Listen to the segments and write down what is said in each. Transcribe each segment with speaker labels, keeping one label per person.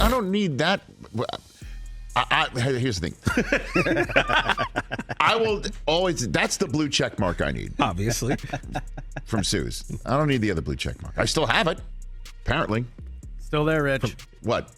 Speaker 1: don't need that. Here's the thing. I will always. That's the blue check mark I need.
Speaker 2: Obviously.
Speaker 1: From Suze. I don't need the other blue check mark. I still have it. Apparently.
Speaker 3: Still there, Rich.
Speaker 1: What?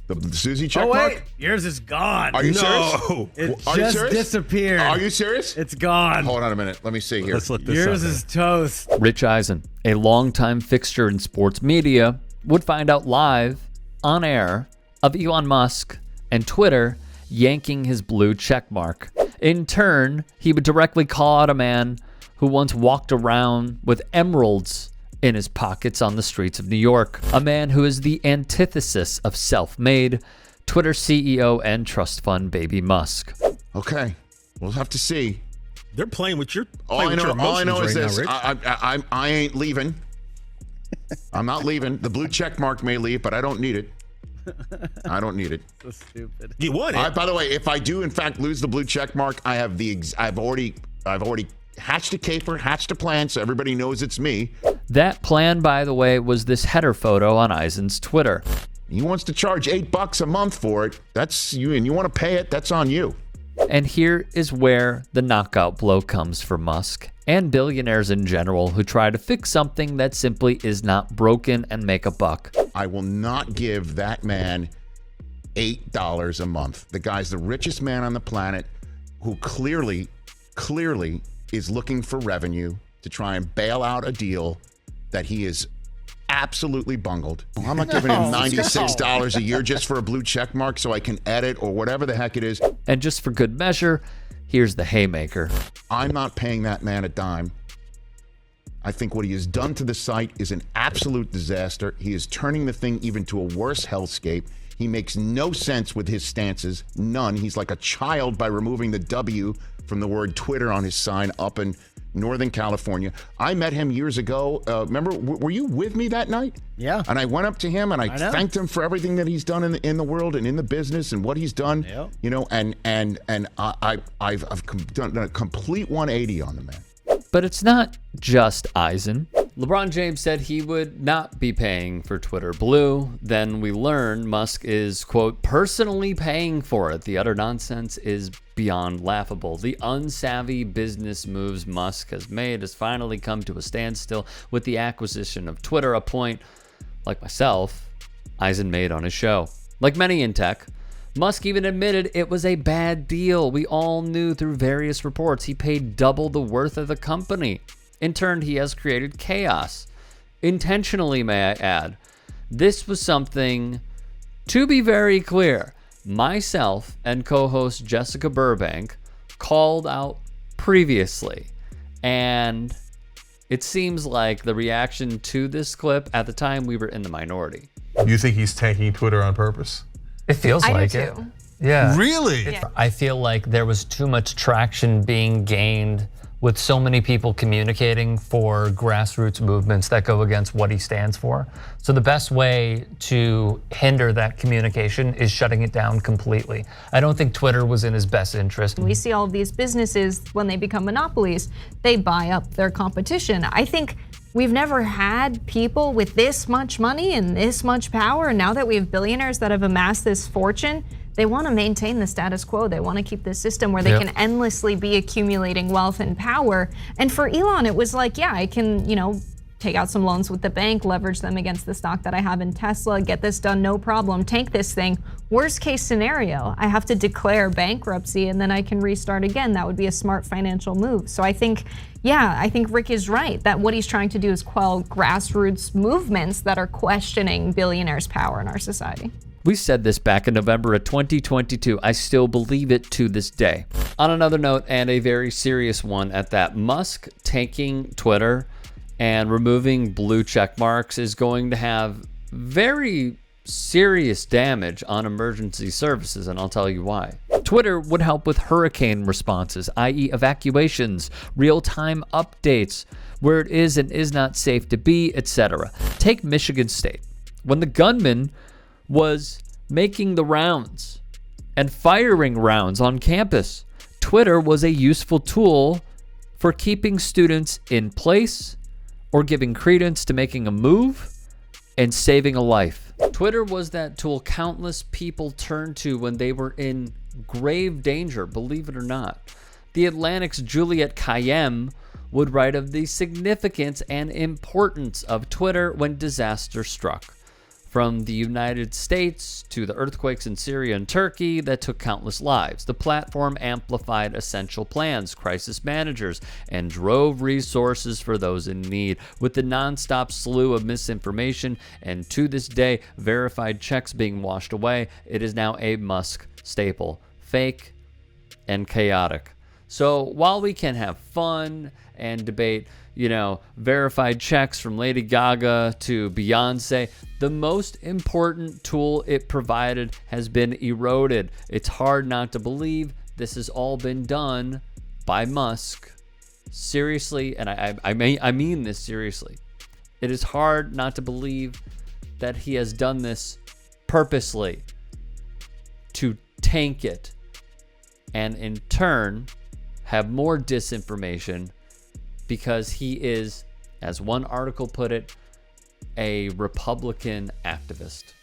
Speaker 1: The Susie check
Speaker 3: Oh, wait.
Speaker 1: mark?
Speaker 3: Yours is gone.
Speaker 1: Are you serious?
Speaker 3: It
Speaker 1: Are you
Speaker 3: just
Speaker 1: serious?
Speaker 3: disappeared.
Speaker 1: Are you serious?
Speaker 3: It's gone.
Speaker 1: Hold on a minute. Let me see here.
Speaker 2: Let's look this
Speaker 3: Yours
Speaker 2: up.
Speaker 3: is toast.
Speaker 4: Rich Eisen, a longtime fixture in sports media, would find out live, on air, of Elon Musk and Twitter yanking his blue check mark. In turn, he would directly call out a man who once walked around with emeralds in his pockets on the streets of New York. A man who is the antithesis of self-made, Twitter CEO and trust fund baby Musk.
Speaker 1: Okay. We'll have to see.
Speaker 2: They're playing with your
Speaker 1: All I know is this.
Speaker 2: Rich.
Speaker 1: I ain't leaving. I'm not leaving. The blue check mark may leave, but I don't need it. I don't need it.
Speaker 3: So stupid.
Speaker 2: You want it.
Speaker 1: By the way, if I do in fact lose the blue check mark, I have I've already hatched a caper, hatched a plan, so everybody knows it's me.
Speaker 4: That plan, by the way, was this header photo on Eisen's Twitter.
Speaker 1: He wants to charge $8 a month for it. That's you, and you want to pay it. That's on you.
Speaker 4: And here is where the knockout blow comes for Musk and billionaires in general who try to fix something that simply is not broken and make a buck.
Speaker 1: I will not give that man $8 a month. The guy's the richest man on the planet who clearly is looking for revenue to try and bail out a deal that he is absolutely bungled. I'm not giving him $96 a year just for a blue check mark so I can edit or whatever the heck it is.
Speaker 4: And just for good measure, here's the haymaker.
Speaker 1: I'm not paying that man a dime. I think what he has done to the site is an absolute disaster. He is turning the thing even to a worse hellscape. He makes no sense with his stances, none. He's like a child by removing the W from the word Twitter on his sign up in Northern California. I met him years ago. Remember, were you with me that night?
Speaker 3: Yeah.
Speaker 1: And I went up to him and I
Speaker 3: know.
Speaker 1: thanked him for everything that he's done in the world and in the business and what he's done.
Speaker 3: Yep.
Speaker 1: You know, and I've done a complete 180 on the man.
Speaker 4: But it's not just Eisen. LeBron James said he would not be paying for Twitter Blue. Then we learn Musk is, quote, personally paying for it. The utter nonsense is beyond laughable. The unsavvy business moves Musk has made has finally come to a standstill with the acquisition of Twitter, a point, like myself, Eisen made on his show. Like many in tech, Musk even admitted it was a bad deal. We all knew through various reports he paid double the worth of the company. In turn, he has created chaos. Intentionally, may I add. This was something, to be very clear, myself and co-host Jessica Burbank called out previously. And it seems like the reaction to this clip, at the time we were in the minority.
Speaker 5: You think he's tanking Twitter on purpose?
Speaker 6: It feels
Speaker 7: I
Speaker 6: like
Speaker 7: do
Speaker 6: it.
Speaker 7: too.
Speaker 6: Yeah.
Speaker 5: Really?
Speaker 7: Yeah.
Speaker 6: I feel like there was too much traction being gained with so many people communicating for grassroots movements that go against what he stands for. So the best way to hinder that communication is shutting it down completely. I don't think Twitter was in his best interest.
Speaker 7: We see all of these businesses, when they become monopolies, they buy up their competition. I think we've never had people with this much money and this much power. And now that we have billionaires that have amassed this fortune, they want to maintain the status quo. They want to keep this system where they can endlessly be accumulating wealth and power. And for Elon, it was like, yeah, I can, take out some loans with the bank, leverage them against the stock that I have in Tesla, get this done, no problem, tank this thing. Worst case scenario, I have to declare bankruptcy and then I can restart again. That would be a smart financial move. So I think Rick is right that what he's trying to do is quell grassroots movements that are questioning billionaires' power in our society.
Speaker 4: We said this back in November of 2022. I still believe it to this day. On another note, and a very serious one at that, Musk taking Twitter and removing blue check marks is going to have very serious damage on emergency services, and I'll tell you why. Twitter would help with hurricane responses, i.e. evacuations, real-time updates, where it is and is not safe to be, etc. Take Michigan State. When the gunman was making the rounds and firing rounds on campus, Twitter was a useful tool for keeping students in place or giving credence to making a move and saving a life. Twitter was that tool countless people turned to when they were in grave danger, believe it or not. The Atlantic's Juliet Kayyem would write of the significance and importance of Twitter when disaster struck. From the United States to the earthquakes in Syria and Turkey that took countless lives, the platform amplified essential plans, crisis managers, and drove resources for those in need. With the nonstop slew of misinformation and to this day verified checks being washed away, it is now a Musk staple. Fake and chaotic. So while we can have fun and debate, verified checks from Lady Gaga to Beyonce, the most important tool it provided has been eroded. It's hard not to believe this has all been done by Musk. Seriously, and I mean this seriously. It is hard not to believe that he has done this purposely to tank it and in turn have more disinformation because he is, as one article put it, a Republican activist.